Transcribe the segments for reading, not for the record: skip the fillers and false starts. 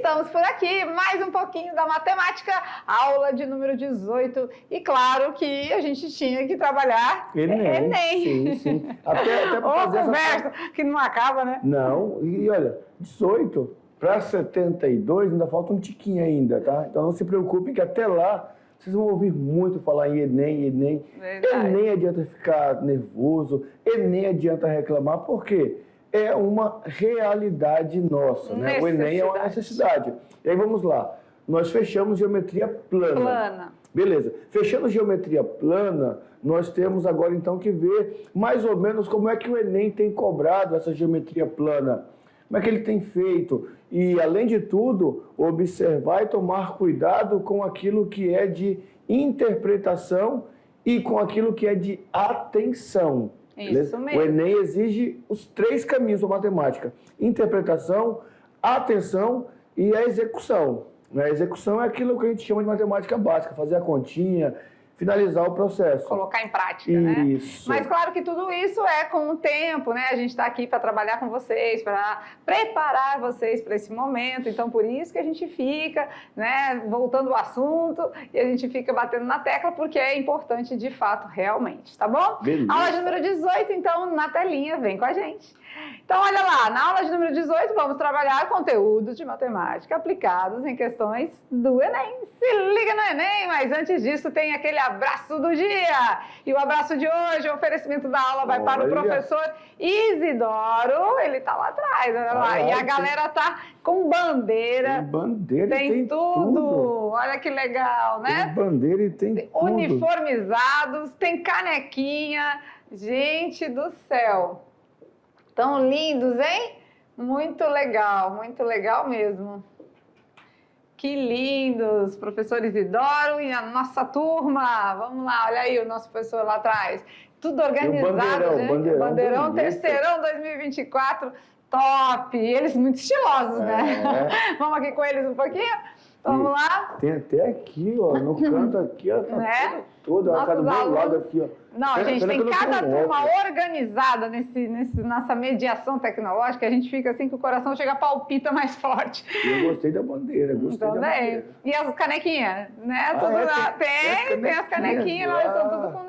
Estamos por aqui, mais um pouquinho da matemática, aula de número 18. E claro que a gente tinha que trabalhar Enem. Sim. Até para fazer conversa que não acaba, né? Não, e olha, 18 para 72 ainda falta um tiquinho ainda, tá? Então não se preocupem que até lá vocês vão ouvir muito falar em Enem. Verdade. Enem adianta ficar nervoso, Enem adianta reclamar, por quê? É uma realidade nossa, né? O Enem é uma necessidade. E aí vamos lá, nós fechamos geometria plana. Beleza, fechando geometria plana, nós temos agora então que ver mais ou menos como é que o Enem tem cobrado essa geometria plana. Como é que ele tem feito? E, além de tudo, observar e tomar cuidado com aquilo que é de interpretação e com aquilo que é de atenção. Isso mesmo. O Enem exige os 3 caminhos da matemática: interpretação, atenção e a execução. A execução é aquilo que a gente chama de matemática básica, fazer a continha, finalizar o processo. Colocar em prática, né? Isso. Mas claro que tudo isso é com o tempo, né? A gente está aqui para trabalhar com vocês, para preparar vocês para esse momento. Então, por isso que a gente fica, né, voltando ao assunto e a gente fica batendo na tecla, porque é importante de fato, realmente, tá bom? Beleza. Aula de número 18, então, na telinha, vem com a gente. Então, olha lá, na aula de número 18, vamos trabalhar conteúdos de matemática aplicados em questões do Enem. Se liga no Enem, mas antes disso tem aquele abraço do dia. E o abraço de hoje, o oferecimento da aula vai para o professor Isidoro. Ele tá lá atrás, olha lá. E a galera tá com bandeira. Tem bandeira, tem tudo. Olha que legal, né? Tem bandeira e tem tudo. Uniformizados, tem canequinha. Gente do céu. Tão lindos, hein? Muito legal mesmo. Que lindos, professor Isidoro e a nossa turma. Vamos lá, olha aí o nosso professor lá atrás. Tudo organizado, gente. Bandeirão, terceirão 2024, top. E eles muito estilosos, né? Vamos aqui com eles um pouquinho? Vamos lá? Tem até aqui, ó, no canto aqui, ó, tá toda, cada do meu lado aqui, ó. Não, gente, tem cada turma organizada nessa mediação tecnológica, a gente fica assim que o coração chega a palpita mais forte. Eu gostei da bandeira, gostei da bandeira. E as canequinhas, né? Tem as canequinhas lá, estão tudo com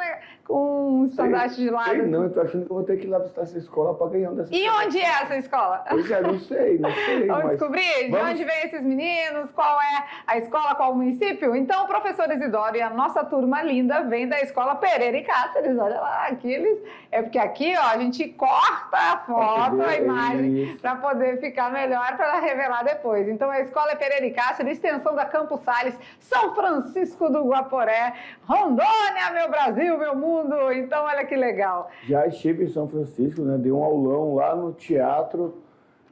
um estandarte de lado. Não, eu tô achando que eu vou ter que ir lá visitar essa escola para ganhar dessa escola. E onde é essa escola? Pois é, não sei. Vamos descobrir de onde vem esses meninos, qual é a escola, qual o município? Então, o professor Isidoro e a nossa turma linda vem da escola Pereira e Cáceres. Olha lá, aqui eles... É porque aqui, ó, a gente corta a foto, a imagem, para poder ficar melhor, para revelar depois. Então, a escola é Pereira e Cáceres, extensão da Campos Sales, São Francisco do Guaporé, Rondônia, meu Brasil, meu mundo. Então, olha que legal. Já estive em São Francisco, né? Dei um aulão lá no teatro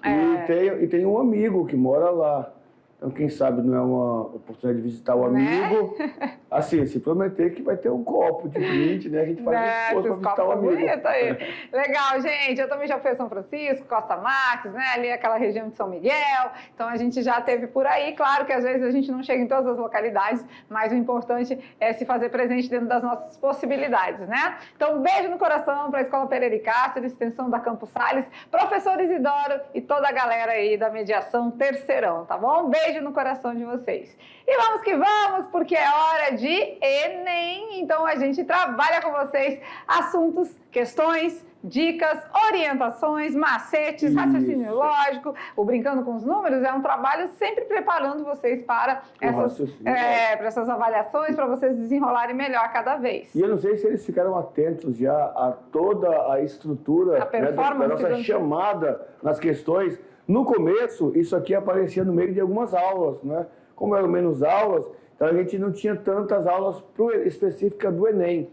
e tem um amigo que mora lá. Então, quem sabe não é uma oportunidade de visitar o amigo. Assim, se prometer que vai ter um copo de brinde, né? A gente faz um esforço para visitar o amigo. Aí. Legal, gente. Eu também já fui a São Francisco, Costa Marques, né? Ali aquela região de São Miguel. Então, a gente já esteve por aí. Claro que às vezes a gente não chega em todas as localidades, mas o importante é se fazer presente dentro das nossas possibilidades, né? Então, um beijo no coração para a Escola Pereira e Cáceres, extensão da Campos Sales, professor Isidoro e toda a galera aí da mediação terceirão, tá bom? Um beijo no coração de vocês. E vamos que vamos, porque é hora de Enem. Então a gente trabalha com vocês assuntos, questões, dicas, orientações, macetes, raciocínio lógico. O Brincando com os Números é um trabalho sempre preparando vocês para essas avaliações, para vocês desenrolarem melhor cada vez. E eu não sei se eles ficaram atentos já a toda a estrutura da nossa chamada nas questões. No começo, isso aqui aparecia no meio de algumas aulas, né? Como eram menos aulas, então a gente não tinha tantas aulas específicas do Enem.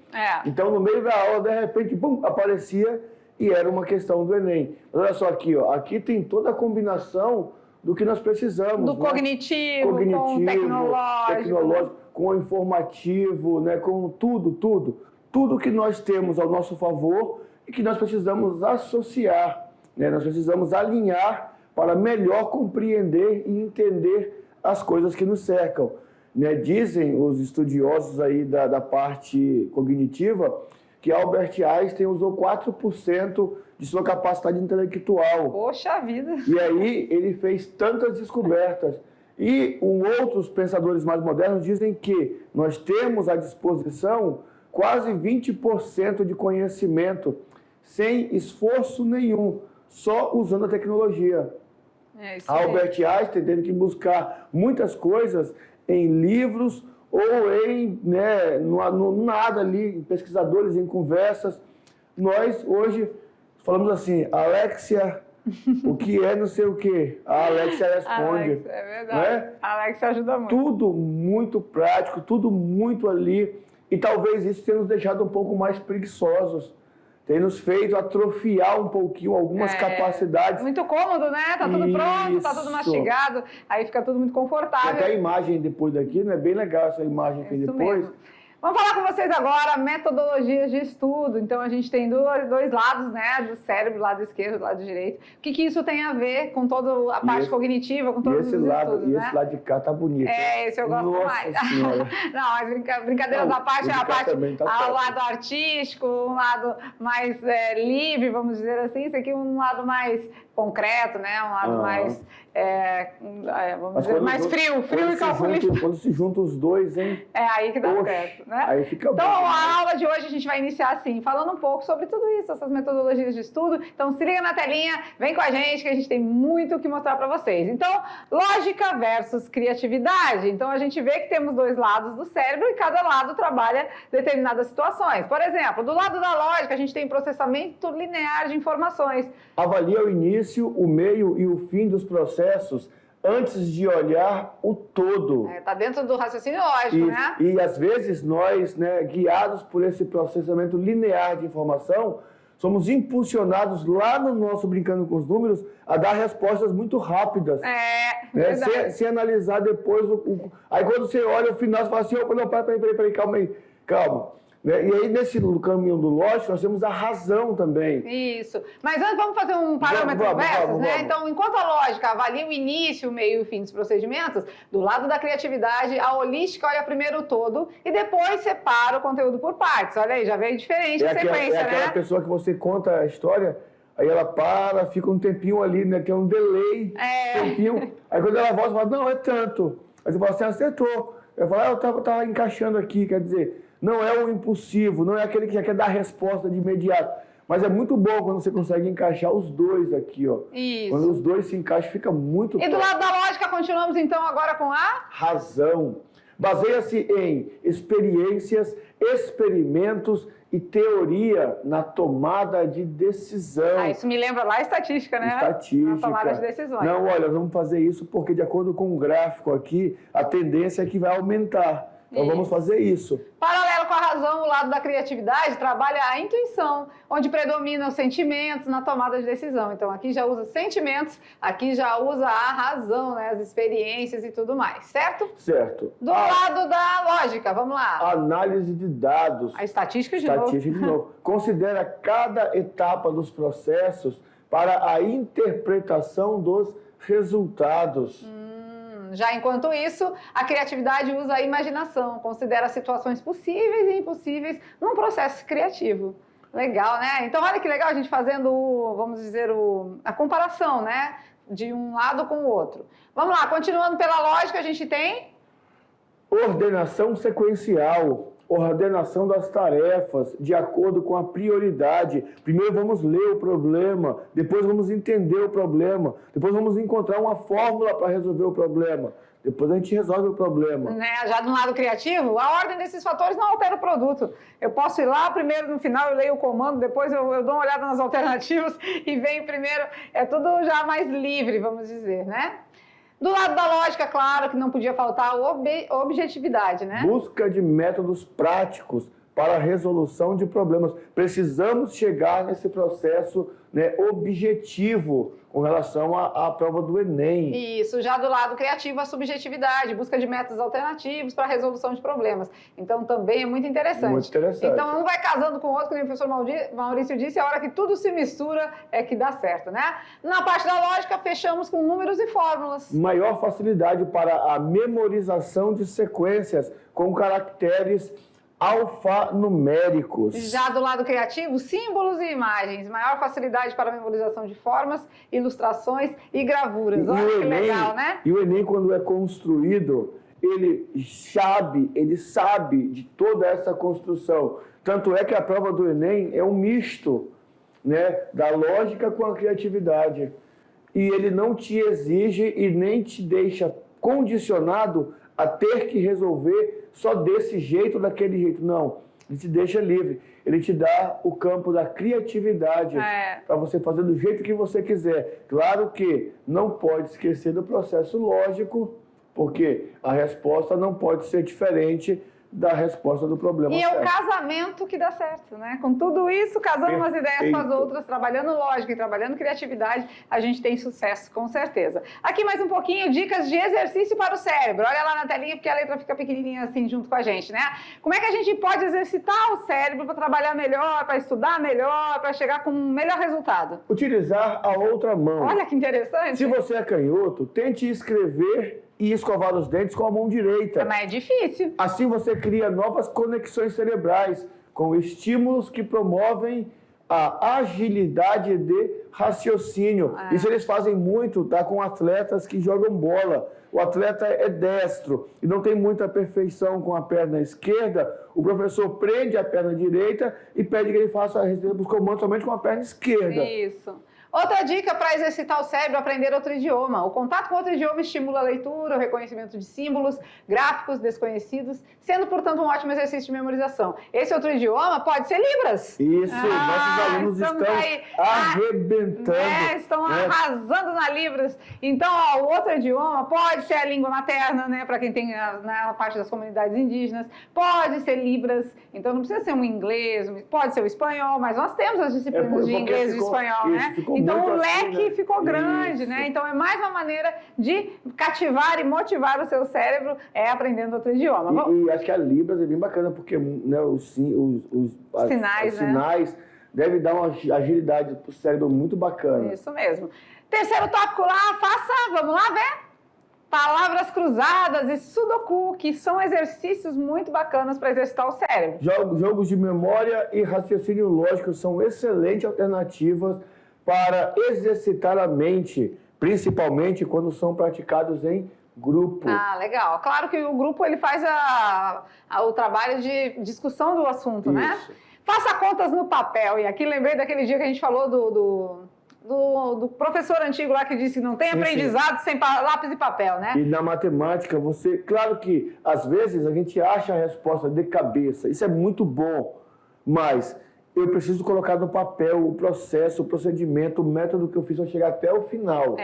Então, no meio da aula, de repente, bum, aparecia e era uma questão do Enem. Mas olha só aqui, ó, aqui tem toda a combinação do que nós precisamos. Do cognitivo, com o tecnológico, com o informativo, né? Com tudo que nós temos ao nosso favor e que nós precisamos associar, né? Nós precisamos alinhar para melhor compreender e entender as coisas que nos cercam. Né? Dizem os estudiosos aí da parte cognitiva que Albert Einstein usou 4% de sua capacidade intelectual. Poxa vida! E aí ele fez tantas descobertas. E outros pensadores mais modernos dizem que nós temos à disposição quase 20% de conhecimento sem esforço nenhum, só usando a tecnologia. Albert Einstein teve que buscar muitas coisas em livros ou em no nada ali, em pesquisadores, em conversas. Nós hoje falamos assim, Alexia, o que é não sei o quê? A Alexia responde. Alex, é verdade. A Alexia ajuda muito. Tudo muito prático, tudo muito ali. E talvez isso tenha nos deixado um pouco mais preguiçosos. Tem nos feito atrofiar um pouquinho algumas capacidades. Muito cômodo, né? Tá tudo pronto, tá tudo mastigado, aí fica tudo muito confortável. Tem até a imagem depois daqui, não é bem legal essa imagem que depois. Mesmo. Vamos falar com vocês agora metodologias de estudo. Então, a gente tem dois lados, né? Do cérebro, lado esquerdo, do lado direito. O que isso tem a ver com toda a parte cognitiva, com todos os estudos, né? Esse lado de cá tá bonito. Esse eu gosto mais. Não, mas brincadeiras à parte, a parte, o lado artístico, um lado mais livre, vamos dizer assim. Esse aqui é um lado mais concreto, né? Um lado mais, vamos dizer, mais frio e calculista. Quando se juntam os dois, hein? É aí que dá certo, né? Aí fica então, bom. A aula de hoje a gente vai iniciar assim, falando um pouco sobre tudo isso, essas metodologias de estudo. Então, se liga na telinha, vem com a gente que a gente tem muito o que mostrar para vocês. Então, lógica versus criatividade. Então, a gente vê que temos dois lados do cérebro e cada lado trabalha determinadas situações. Por exemplo, do lado da lógica, a gente tem processamento linear de informações. Avalia o início, o meio e o fim dos processos antes de olhar o todo. Está dentro do raciocínio lógico, né? E às vezes nós, guiados por esse processamento linear de informação, somos impulsionados lá no nosso Brincando com os Números a dar respostas muito rápidas. Sem analisar depois. Aí quando você olha o final, você fala assim, opa, não, peraí, calma. E aí, nesse caminho do lógico, nós temos a razão também. Isso. Mas antes, vamos fazer um parâmetro versus, né? Então, enquanto a lógica avalia o início, o meio e o fim dos procedimentos, do lado da criatividade, a holística olha primeiro o todo e depois separa o conteúdo por partes. Olha aí, já veio diferente a sequência, né? Aquela pessoa que você conta a história, aí ela para, fica um tempinho ali, né? Tem um delay, tempinho. Aí quando ela volta, fala, não, é tanto. Aí você fala, você acertou. Eu falo, eu tava encaixando aqui, quer dizer... Não é o impulsivo, não é aquele que já quer dar resposta de imediato. Mas é muito bom quando você consegue encaixar os dois aqui, ó. Isso. Quando os dois se encaixam, fica muito top. E do lado da lógica, continuamos então agora com a... razão. Baseia-se em experiências, experimentos e teoria na tomada de decisão. Isso me lembra lá a estatística, né? Estatística. Na tomada de decisões. Não, olha, vamos fazer isso porque de acordo com o gráfico aqui, a tendência é que vai aumentar. Então vamos fazer isso. Paralelo com a razão, o lado da criatividade trabalha a intuição, onde predominam os sentimentos na tomada de decisão. Então aqui já usa sentimentos, aqui já usa a razão, né? As experiências e tudo mais, certo? Certo. Do lado da lógica, vamos lá. Análise de dados. A estatística de novo. Considera cada etapa dos processos para a interpretação dos resultados. Já enquanto isso, a criatividade usa a imaginação, considera situações possíveis e impossíveis num processo criativo. Legal, né? Então, olha que legal a gente fazendo, vamos dizer, a comparação, né? De um lado com o outro. Vamos lá, continuando pela lógica, a gente tem... ordenação sequencial. Ordenação das tarefas de acordo com a prioridade. Primeiro vamos ler o problema, depois vamos entender o problema, depois vamos encontrar uma fórmula para resolver o problema, depois a gente resolve o problema. Já do lado criativo, a ordem desses fatores não altera o produto. Eu posso ir lá, primeiro no final eu leio o comando, depois eu dou uma olhada nas alternativas e venho primeiro. É tudo já mais livre, vamos dizer, né? Do lado da lógica, claro, que não podia faltar a objetividade, né? Busca de métodos práticos para a resolução de problemas. Precisamos chegar nesse processo, né, objetivo com relação à prova do Enem. Isso, já do lado criativo, a subjetividade, busca de métodos alternativos para a resolução de problemas. Então, também é muito interessante. Muito interessante. Então, um vai casando com o outro, como o professor Maurício disse, a hora que tudo se mistura é que dá certo, né? Na parte da lógica, fechamos com números e fórmulas. Maior facilidade para a memorização de sequências com caracteres alfanuméricos. Já do lado criativo, símbolos e imagens, maior facilidade para a memorização de formas, ilustrações e gravuras. Olha que legal, né? E o Enem, quando é construído, ele sabe de toda essa construção. Tanto é que a prova do Enem é um misto, né, da lógica com a criatividade. E ele não te exige e nem te deixa condicionado a ter que resolver só desse jeito ou daquele jeito. Não, ele te deixa livre. Ele te dá o campo da criatividade para você fazer do jeito que você quiser. Claro que não pode esquecer do processo lógico, porque a resposta não pode ser diferente da resposta do problema. E é o casamento que dá certo, né? Com tudo isso, casando umas ideias com as outras, trabalhando lógica e trabalhando criatividade, a gente tem sucesso, com certeza. Aqui mais um pouquinho, dicas de exercício para o cérebro. Olha lá na telinha, porque a letra fica pequenininha assim junto com a gente, né? Como é que a gente pode exercitar o cérebro para trabalhar melhor, para estudar melhor, para chegar com um melhor resultado? Utilizar a outra mão. Olha que interessante. Se você é canhoto, tente escrever e escovar os dentes com a mão direita. Mas é difícil. Assim você cria novas conexões cerebrais com estímulos que promovem a agilidade de raciocínio. Isso eles fazem muito, tá, com atletas que jogam bola. O atleta é destro e não tem muita perfeição com a perna esquerda. O professor prende a perna direita e pede que ele faça os comandos somente com a perna esquerda. Isso. Outra dica para exercitar o cérebro, aprender outro idioma. O contato com outro idioma estimula a leitura, o reconhecimento de símbolos, gráficos desconhecidos, sendo, portanto, um ótimo exercício de memorização. Esse outro idioma pode ser Libras. Isso, nossos alunos estão arrebentando. Estão arrasando na Libras. Então, o outro idioma pode ser a língua materna, né, para quem tem a parte das comunidades indígenas, pode ser Libras, então não precisa ser um inglês, pode ser o espanhol, mas nós temos as disciplinas de inglês e de espanhol, né? Então o leque ficou grande, né? Então é mais uma maneira de cativar e motivar o seu cérebro aprendendo outro idioma. E acho que a Libras é bem bacana, porque, né, os sinais devem dar uma agilidade para o cérebro muito bacana. Isso mesmo. Terceiro tópico lá, vamos lá ver? Palavras cruzadas e sudoku, que são exercícios muito bacanas para exercitar o cérebro. Jogos de memória e raciocínio lógico são excelentes alternativas para exercitar a mente, principalmente quando são praticados em grupo. Legal. Claro que o grupo ele faz o trabalho de discussão do assunto, né? Faça contas no papel. E aqui lembrei daquele dia que a gente falou do professor antigo lá que disse que não tem aprendizado sem lápis e papel, né? E na matemática, claro que às vezes a gente acha a resposta de cabeça, isso é muito bom, mas eu preciso colocar no papel o processo, o procedimento, o método que eu fiz para chegar até o final.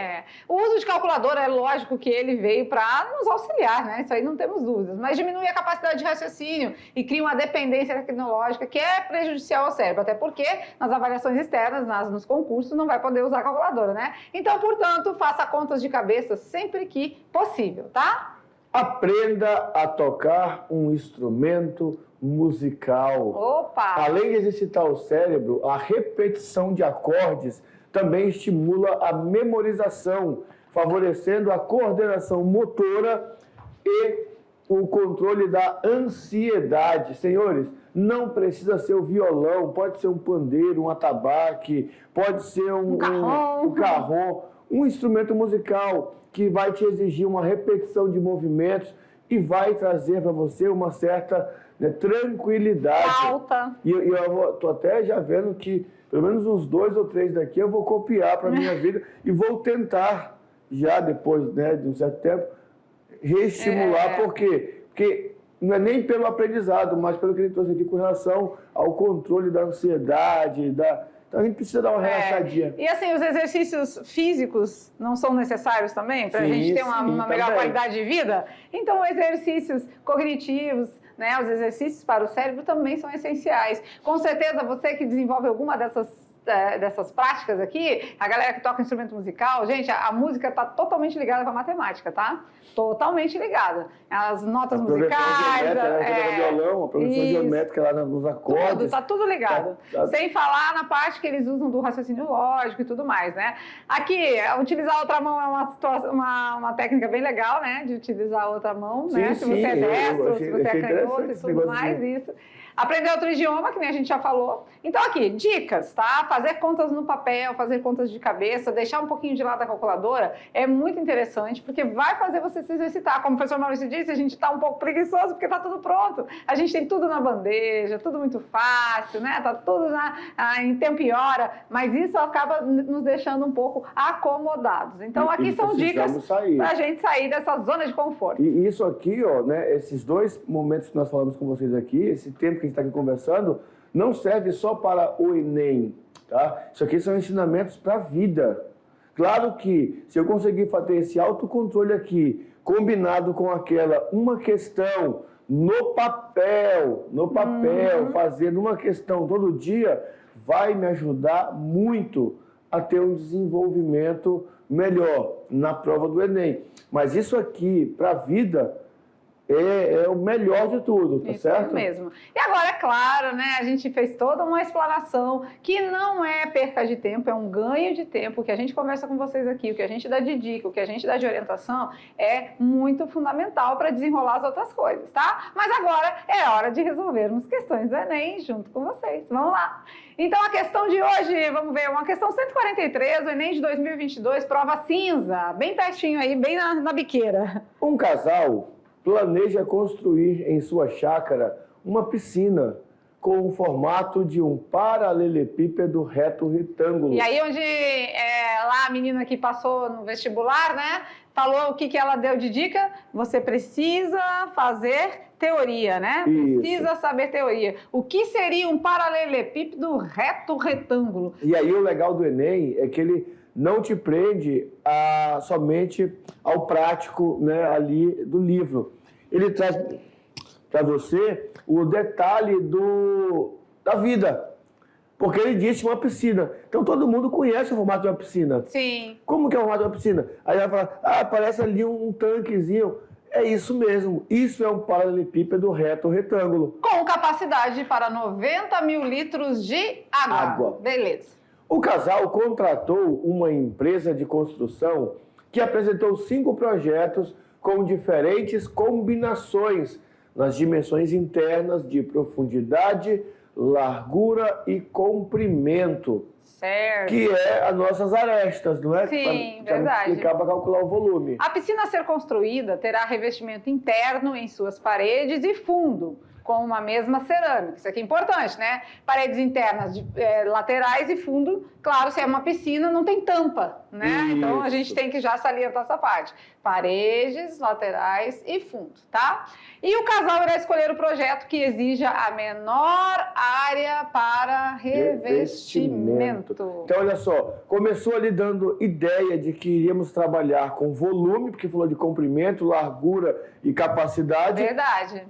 O uso de calculadora, é lógico que ele veio para nos auxiliar, né? Isso aí não temos dúvidas. Mas diminui a capacidade de raciocínio e cria uma dependência tecnológica que é prejudicial ao cérebro. Até porque nas avaliações externas, nos concursos, não vai poder usar a calculadora, né? Então, portanto, faça contas de cabeça sempre que possível, tá? Aprenda a tocar um instrumento musical. Opa! Além de exercitar o cérebro, a repetição de acordes também estimula a memorização, favorecendo a coordenação motora e o controle da ansiedade. Senhores, não precisa ser o violão, pode ser um pandeiro, um atabaque, pode ser um carrom, um instrumento musical que vai te exigir uma repetição de movimentos e vai trazer para você uma certa tranquilidade. Alta. E eu estou até já vendo que pelo menos uns 2 ou 3 daqui eu vou copiar para a minha vida e vou tentar, já depois, né, de um certo tempo, reestimular. Por quê? Porque não é nem pelo aprendizado, mas pelo que ele trouxe aqui com relação ao controle da ansiedade, Então a gente precisa dar uma relaxadinha. E assim, os exercícios físicos não são necessários também para a gente ter uma melhor qualidade de vida? Então, exercícios cognitivos, né, os exercícios para o cérebro também são essenciais. Com certeza, você que desenvolve alguma dessas dessas práticas aqui, a galera que toca instrumento musical, gente, a música está totalmente ligada com a matemática, tá? Totalmente ligada. As notas musicais... violão, a progressão geométrica lá nos acordes. Tudo, tá tudo ligado. Sem falar na parte que eles usam do raciocínio lógico e tudo mais, né? Aqui, utilizar a outra mão é uma técnica bem legal, né? De utilizar a outra mão, né? Se você é destro, se você é canhoto e tudo mais, isso. Aprender outro idioma, que nem a gente já falou. Então, aqui, dicas, tá? Fazer contas no papel, fazer contas de cabeça, deixar um pouquinho de lado a calculadora é muito interessante, porque vai fazer você se exercitar. Como o professor Maurício disse, a gente está um pouco preguiçoso, porque está tudo pronto. A gente tem tudo na bandeja, tudo muito fácil, né? Tá tudo em tempo e hora, mas isso acaba nos deixando um pouco acomodados. Então, aqui são dicas para a gente sair dessa zona de conforto. E isso aqui, ó, né? Esses 2 momentos que nós falamos com vocês aqui, esse tempo que está aqui conversando, não serve só para o Enem, tá? Isso aqui são ensinamentos para a vida. Claro que se eu conseguir fazer esse autocontrole aqui, combinado com uma questão no papel, fazendo uma questão todo dia, vai me ajudar muito a ter um desenvolvimento melhor na prova do Enem. Mas isso aqui, para a vida, é o melhor de tudo, tá certo? Isso mesmo. E agora, é claro, né, a gente fez toda uma explanação que não é perca de tempo, é um ganho de tempo. O que a gente conversa com vocês aqui, o que a gente dá de dica, o que a gente dá de orientação é muito fundamental para desenrolar as outras coisas, tá? Mas agora é hora de resolvermos questões do Enem junto com vocês. Vamos lá! Então, a questão de hoje, vamos ver, uma questão 143, o Enem de 2022, prova cinza, bem pertinho aí, bem na biqueira. Um casal planeja construir em sua chácara uma piscina com o formato de um paralelepípedo reto retângulo. E aí onde lá a menina que passou no vestibular, né, falou o que ela deu de dica, você precisa fazer teoria, né? Isso. Precisa saber teoria. O que seria um paralelepípedo reto retângulo? E aí o legal do Enem é que ele não te prende somente ao prático, né, ali do livro. Ele traz para você o detalhe da vida. Porque ele disse uma piscina. Então todo mundo conhece o formato de uma piscina. Sim. Como que é o formato de uma piscina? Aí vai falar, parece ali um tanquezinho. É isso mesmo. Isso é um paralelepípedo reto retângulo. Com capacidade para 90 mil litros de água. Beleza. O casal contratou uma empresa de construção que apresentou 5 projetos com diferentes combinações nas dimensões internas de profundidade, largura e comprimento. Certo. Que é as nossas arestas, não é? Sim, pra verdade. explicar para calcular o volume. A piscina a ser construída terá revestimento interno em suas paredes e fundo, com uma mesma cerâmica. Isso aqui é importante, né? Paredes internas, laterais e fundo. Claro, se é uma piscina, não tem tampa, né? Isso. Então, a gente tem que já salientar essa parte. Paredes, laterais e fundo, tá? E o casal irá escolher o projeto que exija a menor área para revestimento. Então, olha só, começou ali dando ideia de que iríamos trabalhar com volume, porque falou de comprimento, largura e capacidade. Verdade.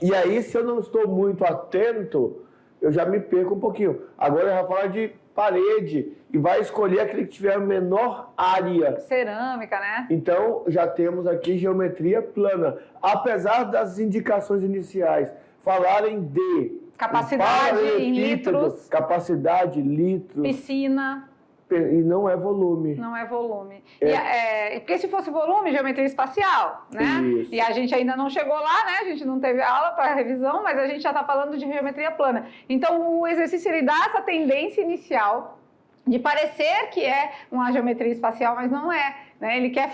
E aí, se eu não estou muito atento, eu já me perco um pouquinho. Agora eu vou falar de parede e vai escolher aquele que tiver a menor área. Cerâmica, né? Então, já temos aqui geometria plana. Apesar das indicações iniciais falarem de capacidade em litros, capacidade, litros, piscina. E não é volume. Não é volume. Porque se fosse volume, geometria espacial, né? Isso. E a gente ainda não chegou lá, né? A gente não teve aula para revisão, mas a gente já está falando de geometria plana. Então, o exercício, ele dá essa tendência inicial de parecer que é uma geometria espacial, mas não é. Né? Ele quer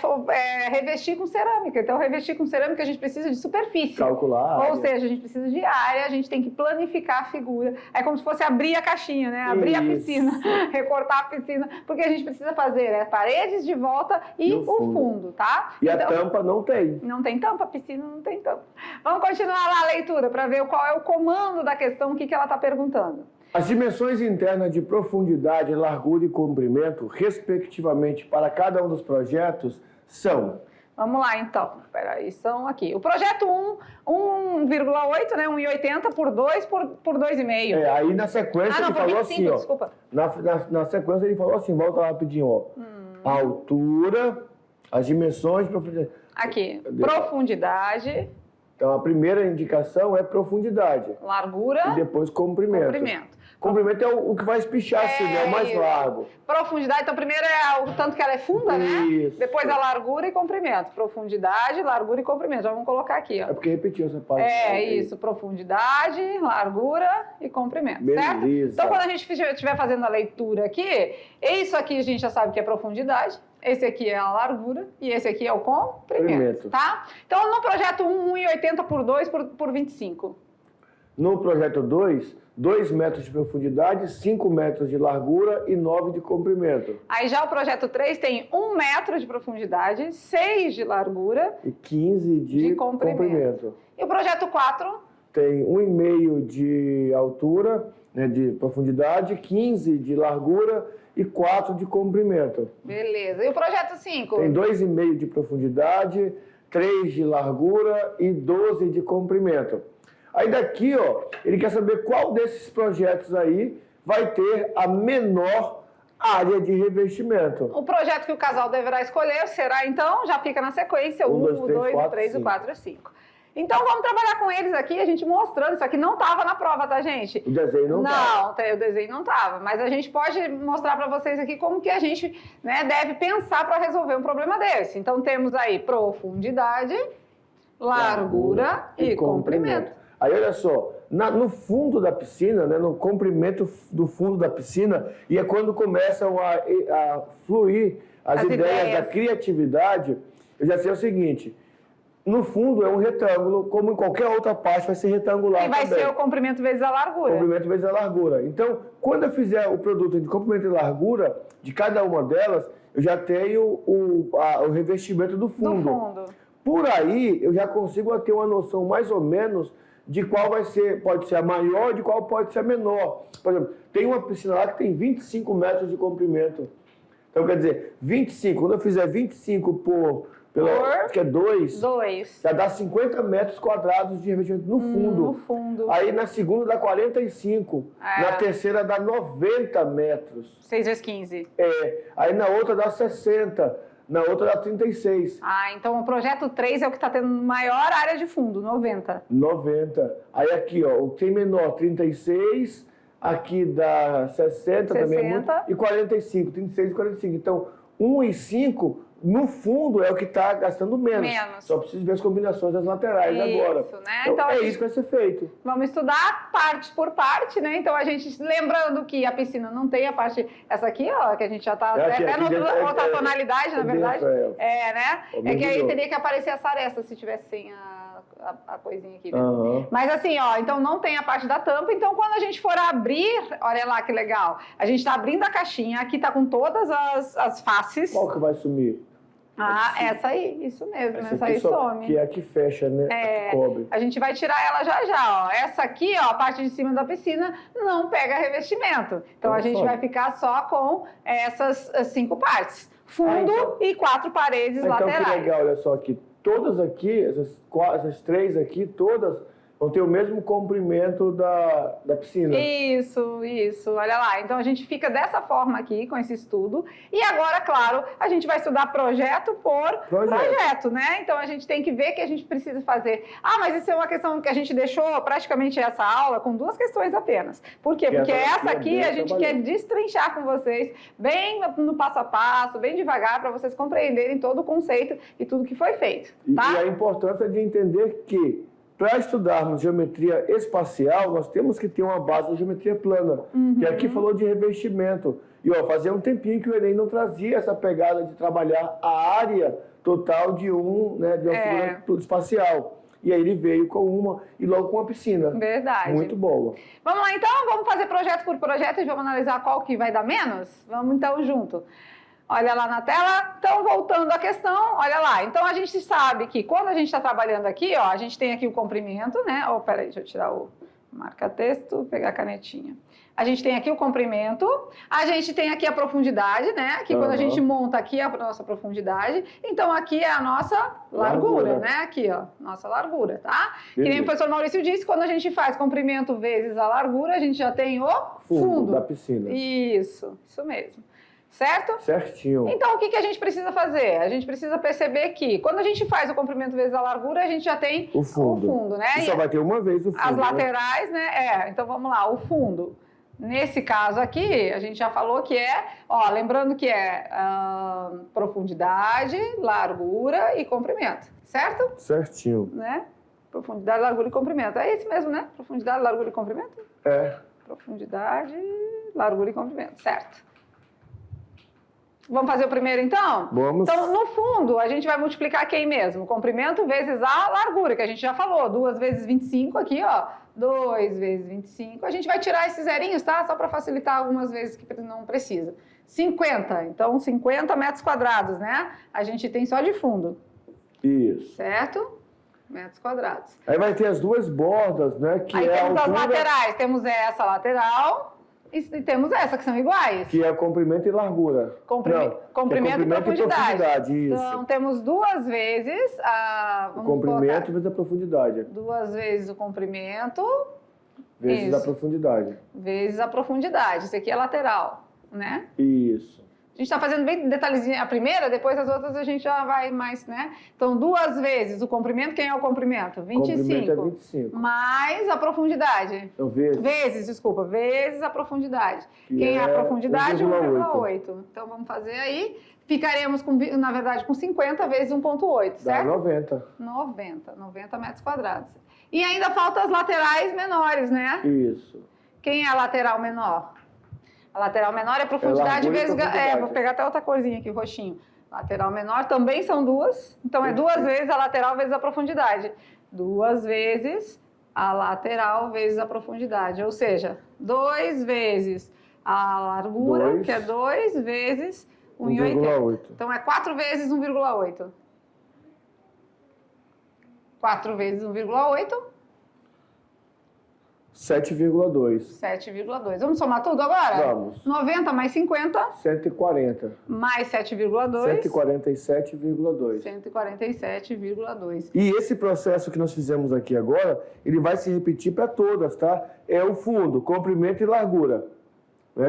revestir com cerâmica. Então, revestir com cerâmica, a gente precisa de superfície. Calcular. Ou seja, a gente precisa de área, a gente tem que planificar a figura. É como se fosse abrir a caixinha, né? Abrir a piscina, recortar a piscina. Porque a gente precisa fazer paredes de volta e o fundo, tá? E então, a tampa não tem. Não tem tampa, a piscina não tem tampa. Vamos continuar lá a leitura para ver qual é o comando da questão, o que ela está perguntando. As dimensões internas de profundidade, largura e comprimento, respectivamente, para cada um dos projetos, são Vamos lá, então. Peraí, são aqui. O projeto 1,8, né? 1,80 por 2 por 2,5. Aí na sequência ele falou 25, assim, ó. Desculpa. Na sequência ele falou assim, volta lá rapidinho, ó. A altura, as dimensões, profundidade. Aqui, profundidade. Então a primeira indicação é profundidade. Largura. E depois comprimento. Comprimento é o que vai espichar, assim, é o mais largo. Profundidade, então primeiro é o tanto que ela é funda, né? Isso. Depois a largura e comprimento. Profundidade, largura e comprimento. Já vamos colocar aqui, ó. É porque repetiu essa parte. Isso. Profundidade, largura e comprimento, certo? Então quando a gente estiver fazendo a leitura aqui, isso aqui a gente já sabe que é profundidade. Esse aqui é a largura e esse aqui é o comprimento, tá? Então no projeto 1,80 por 2 por 25. No projeto 2, 2 metros de profundidade, 5 metros de largura e 9 de comprimento. Aí já o projeto 3 tem 1 metro de profundidade, 6 de largura e 15 de comprimento. E o projeto 4? Tem 1,5 de altura, né, de profundidade, 15 de largura e 4 de comprimento. Beleza. E o projeto 5? Tem 2,5 de profundidade, 3 de largura e 12 de comprimento. Aí daqui, ó, ele quer saber qual desses projetos aí vai ter a menor área de revestimento. O projeto que o casal deverá escolher será, então, já fica na sequência, 1, 2, 3, 4 e 5. Então, vamos trabalhar com eles aqui, a gente mostrando. Isso aqui não estava na prova, tá, gente? O desenho não estava. Não, o desenho não estava. Mas a gente pode mostrar para vocês aqui como que a gente, né, deve pensar para resolver um problema desse. Então, temos aí profundidade, largura e comprimento. Aí, olha só, no fundo da piscina, né, no comprimento do fundo da piscina, e é quando começam a fluir as ideias da criatividade, eu já sei o seguinte: no fundo é um retângulo, como em qualquer outra parte vai ser retangular também. E vai ser o comprimento vezes a largura. Comprimento vezes a largura. Então, quando eu fizer o produto de comprimento e largura, de cada uma delas, eu já tenho o revestimento do fundo. Por aí, eu já consigo ter uma noção mais ou menos de qual pode ser a maior, de qual pode ser a menor. Por exemplo, tem uma piscina lá que tem 25 metros de comprimento. Então, quer dizer, 25, quando eu fizer 25 acho que é 2, já dá 50 metros quadrados de revestimento no fundo. No fundo. Aí na segunda dá 45, na terceira dá 90 metros. 6 vezes 15. Aí na outra dá 60. Na outra dá 36. Então o projeto 3 é o que está tendo maior área de fundo, 90. 90. Aí aqui, ó, o que tem menor, 36. Aqui dá 60 também. É muito, e 45, 36 e 45. Então, 1 e 5, no fundo, é o que está gastando menos. Só preciso ver as combinações das laterais agora. Né? Então isso que vai ser feito. Vamos estudar parte por parte, né? Então, a gente, lembrando que a piscina não tem a parte, essa aqui, ó, que a gente já está até no outra tonalidade, na verdade. Né? É que aí teria que aparecer essa aresta se tivesse sem a coisinha aqui, né? Mas assim, ó, então não tem a parte da tampa, então quando a gente for abrir, olha lá que legal, a gente está abrindo a caixinha, aqui tá com todas as faces. Qual que vai sumir? Essa aí, isso mesmo, essa aí some. Que é a que fecha, né? A que cobre. A gente vai tirar ela já, ó. Essa aqui, ó, a parte de cima da piscina, não pega revestimento. Então a gente vai ficar só com essas 5 partes. Fundo e 4 paredes laterais. Então que legal, olha só aqui. Todas aqui, essas 3 aqui, todas vão ter o mesmo comprimento da piscina. Isso. Olha lá. Então, a gente fica dessa forma aqui, com esse estudo. E agora, claro, a gente vai estudar projeto por projeto, né? Então, a gente tem que ver que a gente precisa fazer. Mas isso é uma questão que a gente deixou praticamente essa aula com 2 questões apenas. Por quê? Porque essa aqui a gente quer destrinchar com vocês, bem no passo a passo, bem devagar, para vocês compreenderem todo o conceito e tudo que foi feito. Tá? E a importância de entender que para estudarmos geometria espacial, nós temos que ter uma base de geometria plana, que aqui falou de revestimento. E ó, fazia um tempinho que o Enem não trazia essa pegada de trabalhar a área total de uma figura espacial. E aí ele veio com uma e logo com uma piscina. Verdade. Muito boa. Vamos lá então, vamos fazer projeto por projeto e vamos analisar qual que vai dar menos? Vamos então junto. Olha lá na tela. Então, voltando à questão, olha lá. Então, a gente sabe que quando a gente está trabalhando aqui, ó, a gente tem aqui o comprimento, né? Peraí, deixa eu tirar o marca-texto, pegar a canetinha. A gente tem aqui o comprimento, a gente tem aqui a profundidade, né? Que quando a gente monta aqui a nossa profundidade, então aqui é a nossa largura, né? Aqui, ó, nossa largura, tá? Que nem o professor Maurício disse, quando a gente faz comprimento vezes a largura, a gente já tem o fundo da piscina. Isso mesmo. Certo? Certinho. Então, o que a gente precisa fazer? A gente precisa perceber que quando a gente faz o comprimento vezes a largura, a gente já tem o fundo, né? E só vai ter uma vez o fundo. As laterais, né? Então, vamos lá, o fundo. Nesse caso aqui, a gente já falou que ó, lembrando que profundidade, largura e comprimento, certo? Certinho. Né? Profundidade, largura e comprimento. É esse mesmo, né? Profundidade, largura e comprimento? Profundidade, largura e comprimento, certo. Vamos fazer o primeiro, então? Vamos. Então, no fundo, a gente vai multiplicar quem mesmo? Comprimento vezes a largura, que a gente já falou. 2 vezes 25 aqui, ó. 2 vezes 25. A gente vai tirar esses zerinhos, tá? Só para facilitar algumas vezes que não precisa. 50. Então, 50 metros quadrados, né? A gente tem só de fundo. Isso. Certo? Metros quadrados. Aí vai ter as duas bordas, né? Que aí temos as laterais. Temos essa lateral... E temos essa, que são iguais. Que é comprimento e largura. Comprimento e profundidade. Isso. Então, temos 2 vezes o comprimento vezes a profundidade. 2 vezes o comprimento. Vezes a profundidade. Vezes a profundidade. Isso aqui é lateral, né? Isso. A gente está fazendo bem detalhezinho a primeira, depois as outras a gente já vai mais, né? Então, 2 vezes o comprimento. Quem é o comprimento? 25. Comprimento é 25. Mais a profundidade. Então, vezes a profundidade. Quem é a profundidade? 1,8. Então, vamos fazer aí. Ficaremos, na verdade, com 50 vezes 1,8, certo? Dá 90 metros quadrados. E ainda faltam as laterais menores, né? Isso. Quem é a lateral menor? A lateral menor é profundidade vezes... vou pegar até outra corzinha aqui, roxinho. Lateral menor também são 2. Então, é 2 vezes a lateral vezes a profundidade. 2 vezes a lateral vezes a profundidade. Ou seja, 2 vezes a largura, que é 2 vezes 1,80. Então, é 4 vezes 1,8. 4 vezes 1,8... 7,2. 7,2. Vamos somar tudo agora? Vamos. 90 mais 50. 140. Mais 7,2. 147,2. 147,2. E esse processo que nós fizemos aqui agora, ele vai se repetir para todas, tá? É o fundo, comprimento e largura.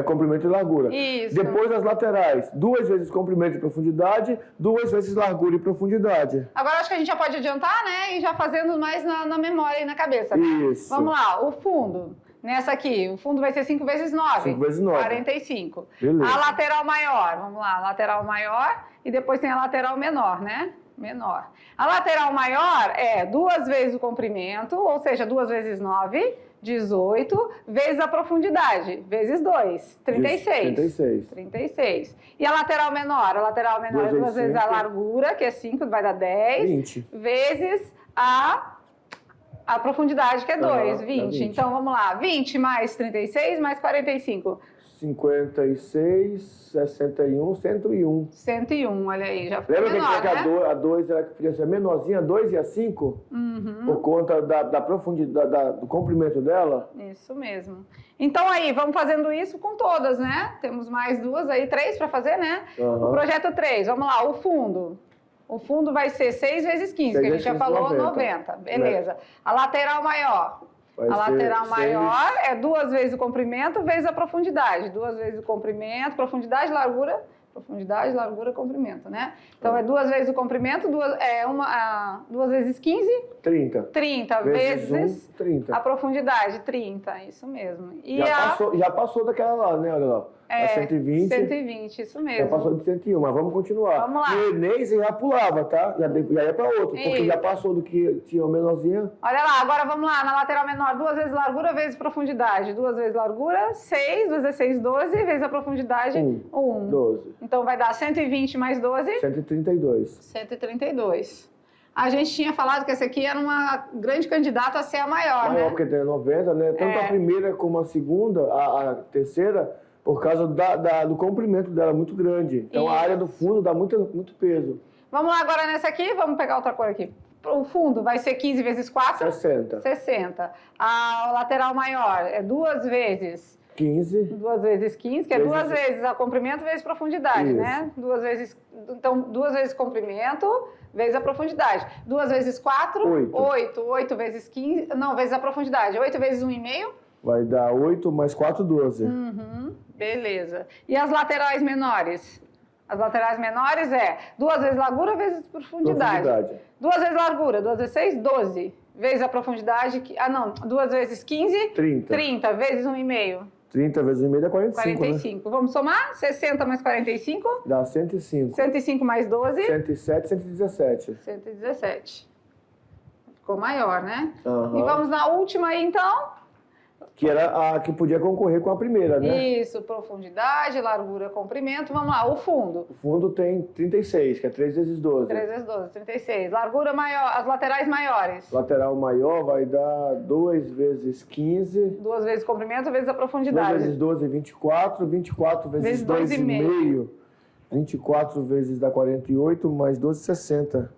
Comprimento e largura. Isso. Depois as laterais, 2 vezes comprimento e profundidade, 2 vezes largura e profundidade. Agora acho que a gente já pode adiantar, né? E já fazendo mais na memória e na cabeça. Né? Isso. Vamos lá, o fundo. Nessa aqui, o fundo vai ser 5 vezes 9. 5 vezes 9. 45. Beleza. A lateral maior, vamos lá, a lateral maior e depois tem a lateral menor, né? Menor. A lateral maior é 2 vezes o comprimento, ou seja, 2 vezes 9, 18, vezes a profundidade, vezes 2, 36. 36. E a lateral menor? A lateral menor é 2 vezes a largura, que é 5, vai dar 10, 20. Vezes a profundidade, que é 2, 20. Então, vamos lá, 20 mais 36 mais 45. 56, 61, 101. 101, olha aí, já foi menor, menor, né? A 2 era que podia ser menorzinha, a 2 e a 5, por conta da profundidade, do comprimento dela. Isso mesmo. Então aí, vamos fazendo isso com todas, né? Temos mais 2 aí, 3 para fazer, né? O projeto 3, vamos lá, o fundo. O fundo vai ser 6 vezes 15, que a gente já falou, 90. Beleza. A lateral maior. A lateral maior é 2 vezes o comprimento vezes a profundidade. 2 vezes o comprimento, profundidade, largura, comprimento, né? Então, é 2 vezes o comprimento, 2 vezes 15? 30. 30 vezes 30. A profundidade, 30, isso mesmo. E já passou daquela lá, né? Olha lá. A 120. 120, isso mesmo. Já passou de 101, mas vamos continuar. Vamos lá. No Enem, você já pulava, tá? Já ia para outro, porque já passou do que tinha o menorzinha. Olha lá, agora vamos lá, na lateral menor, 2 vezes largura vezes profundidade. 2 vezes largura, 6, 2 vezes 6, 12, vezes a profundidade, 1. 12. Então vai dar 120 mais 12? 132. 132. A gente tinha falado que essa aqui era uma grande candidata a ser a maior, né? Porque tem 90, né? Tanto a primeira como a segunda, a terceira, por causa do comprimento dela muito grande. Então, a área do fundo dá muito peso. Vamos lá agora nessa aqui, vamos pegar outra cor aqui. O fundo vai ser 15 vezes 4? 60. 60. A lateral maior é 2 vezes 15. 2 vezes 15, que é 2 vezes a comprimento vezes profundidade, né? 2 vezes, então, 2 vezes comprimento vezes a profundidade. 2 vezes 4, 8. 8 vezes 15, não, vezes a profundidade. 8 vezes 1,5? Vai dar 8 mais 4, 12. Beleza. E as laterais menores? As laterais menores é 2 vezes largura vezes profundidade. 2 vezes largura, 2 vezes 6, 12. Vezes a profundidade, 2 vezes 15, 30 vezes 1,5. 30 vezes 1,5 dá 45, 45. Né? Vamos somar? 60 mais 45? Dá 105. 105 mais 12? 107, 117. 117. Ficou maior, né? E vamos na última aí, então? Que era a que podia concorrer com a primeira, né? Isso, profundidade, largura, comprimento. Vamos lá, o fundo. O fundo tem 36, que é 3 vezes 12. 3 vezes 12, 36. Largura maior, as laterais maiores. Lateral maior vai dar 2 vezes 15. 2 vezes comprimento vezes a profundidade. 2 vezes 12, 24. 24 vezes 2,5. 24 vezes dá 48, mais 12, 60.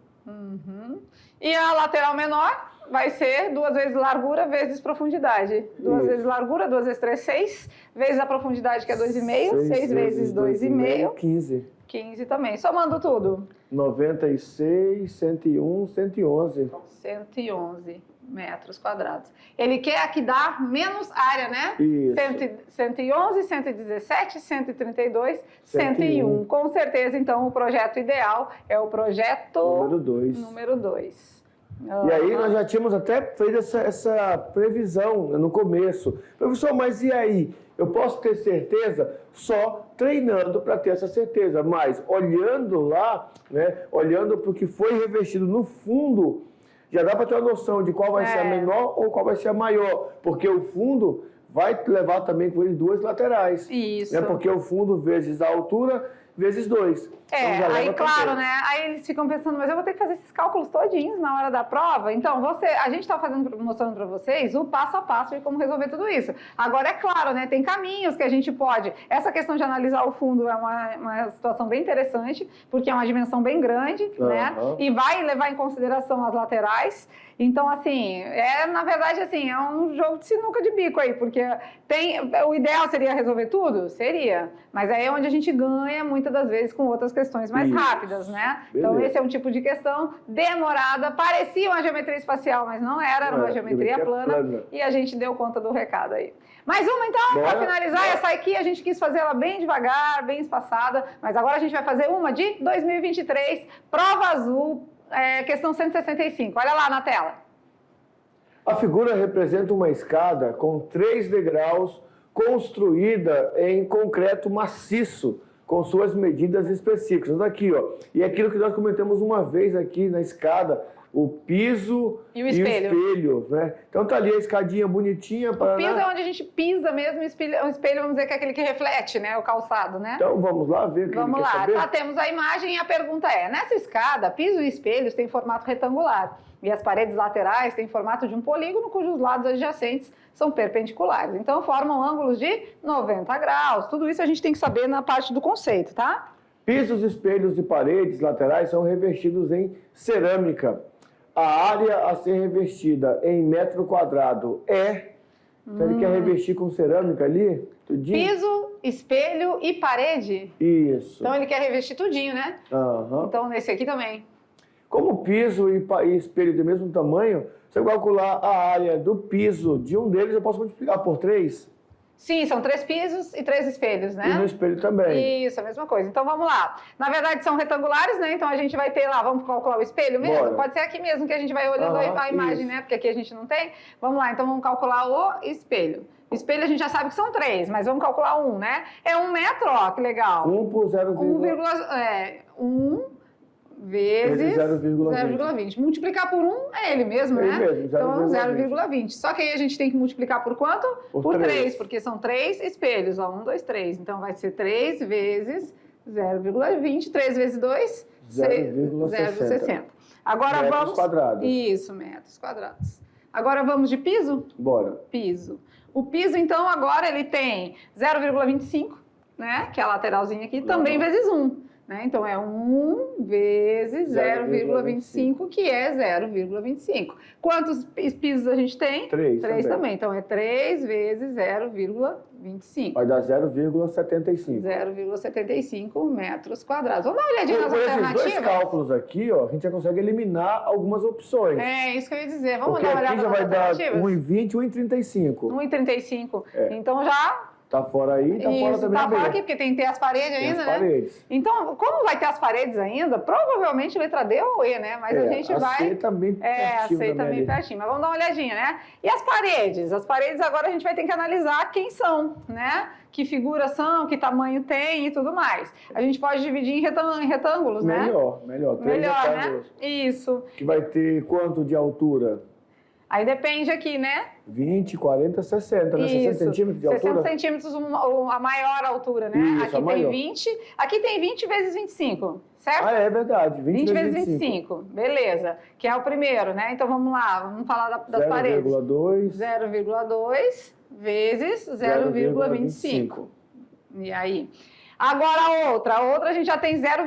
E a lateral menor vai ser 2 vezes largura vezes profundidade. 2 vezes largura, 2 vezes 3, 6. Vezes a profundidade, que é 2,5. 6 vezes 2,5. 15. 15 também. Somando tudo. 96, 101, 111. 111 metros quadrados. Ele quer aqui dar menos área, né? Isso. 111, 117, 132, 101. Com certeza, então, o projeto ideal é o projeto... Número 2. E aí nós já tínhamos até feito essa previsão no começo. Professor, mas e aí? Eu posso ter certeza só treinando para ter essa certeza, mas olhando lá, né, olhando para o que foi revestido no fundo, já dá para ter uma noção de qual vai ser a menor ou qual vai ser a maior, porque o fundo vai levar também com ele 2 laterais. Isso. Né, porque o fundo vezes a altura vezes 2. Então aí claro, né? Aí eles ficam pensando, mas eu vou ter que fazer esses cálculos todinhos na hora da prova. Então, a gente está mostrando para vocês o passo a passo de como resolver tudo isso. Agora, é claro, né? Tem caminhos que a gente pode... Essa questão de analisar o fundo é uma situação bem interessante, porque é uma dimensão bem grande, né? E vai levar em consideração as laterais. Então, assim, na verdade, assim, é um jogo de sinuca de bico aí, porque o ideal seria resolver tudo? Seria. Mas aí é onde a gente ganha, muitas das vezes, com outras questões mais rápidas, né? Beleza. Então, esse é um tipo de questão demorada, parecia uma geometria espacial, mas não era uma geometria plana, e a gente deu conta do recado aí. Mais uma, então, para finalizar. Essa aqui a gente quis fazer ela bem devagar, bem espaçada, mas agora a gente vai fazer uma de 2023, prova azul, questão 165. Olha lá na tela. A figura representa uma escada com 3 degraus construída em concreto maciço, com suas medidas específicas. Daqui, ó. E aquilo que nós comentamos uma vez aqui na escada, o piso e o espelho, né? Então tá ali a escadinha bonitinha. O piso é onde a gente pisa mesmo, o espelho, vamos dizer que é aquele que reflete, né? O calçado, né? Então vamos lá ver o que Vamos ele quer lá, saber? temos a imagem e a pergunta é, nessa escada, piso e espelhos têm formato retangular e as paredes laterais têm formato de um polígono cujos lados adjacentes são perpendiculares. Então formam ângulos de 90 graus. Tudo isso a gente tem que saber na parte do conceito, tá? Pisos, espelhos e paredes laterais são revestidos em cerâmica. A área a ser revestida em metro quadrado é... Então ele quer revestir com cerâmica ali? Tudinho? Piso, espelho e parede? Isso. Então ele quer revestir tudinho, né? Então nesse aqui também. Como piso e espelho do mesmo tamanho, se eu calcular a área do piso de um deles, eu posso multiplicar por 3? Sim, são 3 pisos e 3 espelhos, né? E no espelho também. Isso, a mesma coisa. Então vamos lá. Na verdade são retangulares, né? Então a gente vai ter lá, vamos calcular o espelho mesmo? Bora. Pode ser aqui mesmo que a gente vai olhando a imagem, né? Porque aqui a gente não tem. Vamos lá, então vamos calcular o espelho. O espelho a gente já sabe que são 3, mas vamos calcular 1, né? É 1 metro, ó, que legal. 1 por 1 vezes 0,20. Multiplicar por 1 é ele mesmo, né? Ele mesmo, 0,20. Então, 0,20. Só que aí a gente tem que multiplicar por quanto? Por 3, porque são 3 espelhos. Ó, 1, 2, 3. Então, vai ser 3 vezes 0,20. 3 vezes 2, 0,60. Agora metros vamos... quadrados. Isso, metros quadrados. Agora vamos de piso? Bora. Piso. O piso, então, agora ele tem 0,25, né? Que é a lateralzinha aqui, também vezes 1. né? Então, é 1 vezes 0,25, que é 0,25. Quantos pisos a gente tem? 3 também. Então, é 3 vezes 0,25. Vai dar 0,75. 0,75 metros quadrados. Vamos dar uma olhadinha nas alternativas? Esses dois cálculos aqui, ó, a gente já consegue eliminar algumas opções. É, isso que eu ia dizer. Vamos porque dar uma olhada nas alternativas? Porque aqui já vai dar 1,20 e 1,35. 1,35. Então, já... Tá fora aí, tá fora também. Tá fora aqui, porque tem que ter as paredes ainda, as paredes. Então, como vai ter as paredes ainda, provavelmente letra D ou E, né? Mas a gente vai... C também pertinho. A C também pertinho. Mas vamos dar uma olhadinha, né? E as paredes? As paredes agora a gente vai ter que analisar quem são, né? Que figuras são, que tamanho tem e tudo mais. A gente pode dividir em retângulos, né? Melhor. 3 retângulos. Né? Isso. Que vai ter quanto de altura? Aí depende aqui, né? 20, 40, 60, né? 60 centímetros de altura? 60 centímetros a maior altura, né? Isso, aqui tem 20. Aqui tem 20 vezes 25, certo? Ah, é verdade. 20 vezes 25. Beleza. Que é o primeiro, né? Então vamos lá, vamos falar das paredes. 0,2 vezes 0,25. E aí? Agora a outra a gente já tem 0,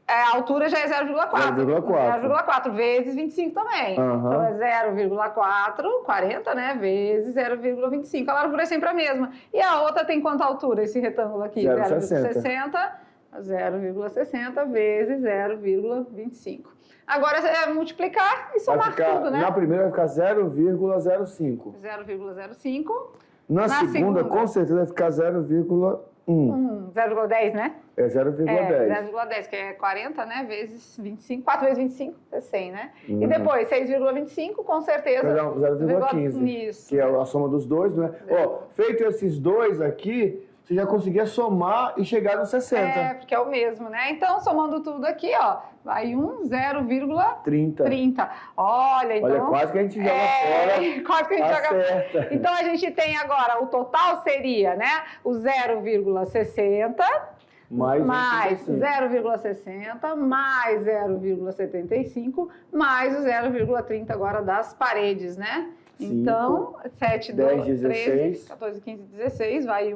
a altura já é 0,4. 0,4 vezes 25 também. Então é 0,4, 40, né? Vezes 0,25. A largura é sempre a mesma. E a outra tem quanta altura, esse retângulo aqui? 0,60. 0,60 vezes 0,25. Agora é multiplicar e somar tudo, né? Na primeira vai ficar 0,05. 0,05. Na segunda, com certeza, vai ficar 0,1. 0,10, né? É 0,10. 0,10, que é 40, né? Vezes 25. 4 vezes 25 é 100, né? E depois, 6,25, com certeza. 0,15. Isso. Que é a soma dos dois, né? Ó, feito esses dois aqui, você já conseguia somar e chegar no 60. É, porque é o mesmo, né? Então, somando tudo aqui, ó, vai 0,30. Olha, então... quase que a gente joga fora. Quase que a gente joga fora. Então, a gente tem agora, o total seria, né? O 0,60... mais 0,60, mais 0,75, mais o 0,30 agora das paredes, né? 5, então, 7, 10, 12, 13, 16. 14, 15, 16, vai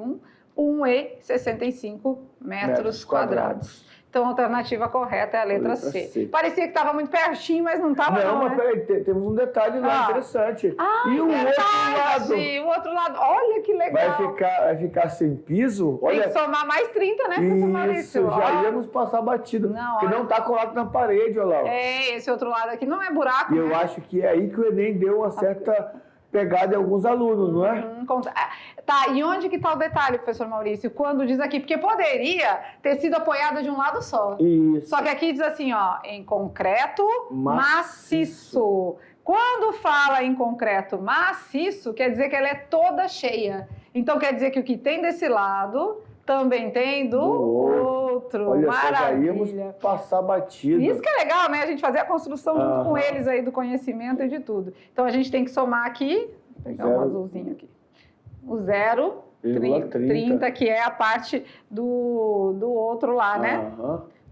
1,65 metros quadrados. Então, a alternativa correta é a letra C. Parecia que estava muito pertinho, mas não estava não, mas peraí, temos um detalhe lá interessante. E o outro lado? O outro lado, olha que legal. Vai ficar sem piso? Tem que somar mais 30, né, professor Maurício? Isso, já íamos passar batido. Porque não está colado na parede, olha lá. Esse outro lado aqui não é buraco, E eu acho que é aí que o Enem deu uma certa pegada em alguns alunos, não é? Tá, e onde que está o detalhe, professor Maurício? Quando diz aqui, porque poderia ter sido apoiada de um lado só. Isso. Só que aqui diz assim, ó, em concreto maciço. Quando fala em concreto maciço, quer dizer que ela é toda cheia. Então, quer dizer que o que tem desse lado também tem do outro. Olha, maravilha. Só já íamos passar batido. Isso que é legal, né? A gente fazer a construção junto com eles aí do conhecimento e de tudo. Então, a gente tem que somar aqui, vou pegar um azulzinho aqui, o 0,30, que é a parte do outro lá, né?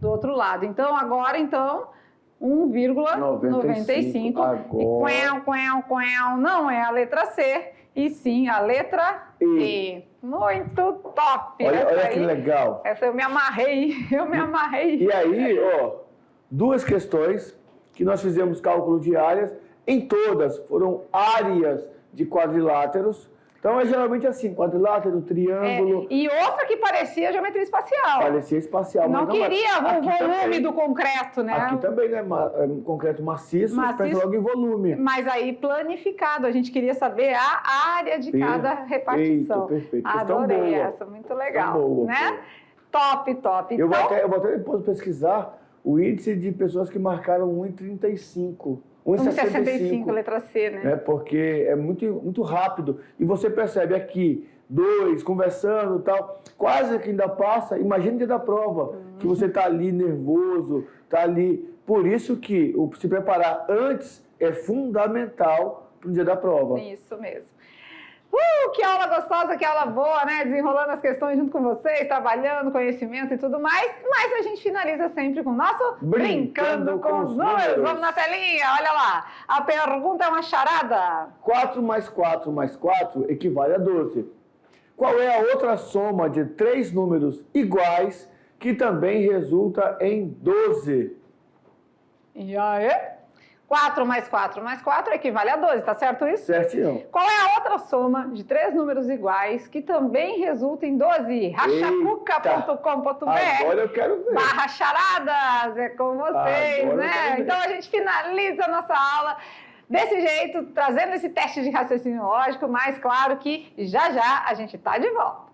Do outro lado. Então, agora, 1,95. Não é a letra C, e sim a letra E. Muito top! Olha que legal. Essa eu me amarrei. E aí, ó, duas questões que nós fizemos cálculo de áreas. Em todas foram áreas de quadriláteros. Então, é geralmente assim, quadrilátero, triângulo... E outra que parecia geometria espacial. Parecia espacial, não queria o volume do concreto, né? Aqui também, né? Concreto maciço, pensa logo em volume. Mas aí planificado, a gente queria saber a área de cada repartição. Perfeito. Adorei essa, muito legal. Boa, né? Top. Eu vou até depois pesquisar o índice de pessoas que marcaram 1,35. 1,65, letra C, né? Porque é muito rápido. E você percebe aqui, 2, conversando e tal, quase que ainda passa. Imagina o dia da prova, que você está ali nervoso, está ali. Por isso que se preparar antes é fundamental para o dia da prova. Isso mesmo. Que aula gostosa, que aula boa, né? Desenrolando as questões junto com vocês, trabalhando, conhecimento e tudo mais. Mas a gente finaliza sempre com o nosso Brincando com os Números. Vamos na telinha, olha lá. A pergunta é uma charada. 4 mais 4 mais 4 equivale a 12. Qual é a outra soma de 3 números iguais que também resulta em 12. E aí? 4 mais 4 mais 4 equivale a 12, tá certo isso? Certinho. Qual é a outra soma de 3 números iguais que também resulta em 12? Rachacuca.com.br. Agora eu quero ver. /charadas, é com vocês, Agora né? Então a gente finaliza a nossa aula desse jeito, trazendo esse teste de raciocínio lógico, mas claro que já já a gente tá de volta.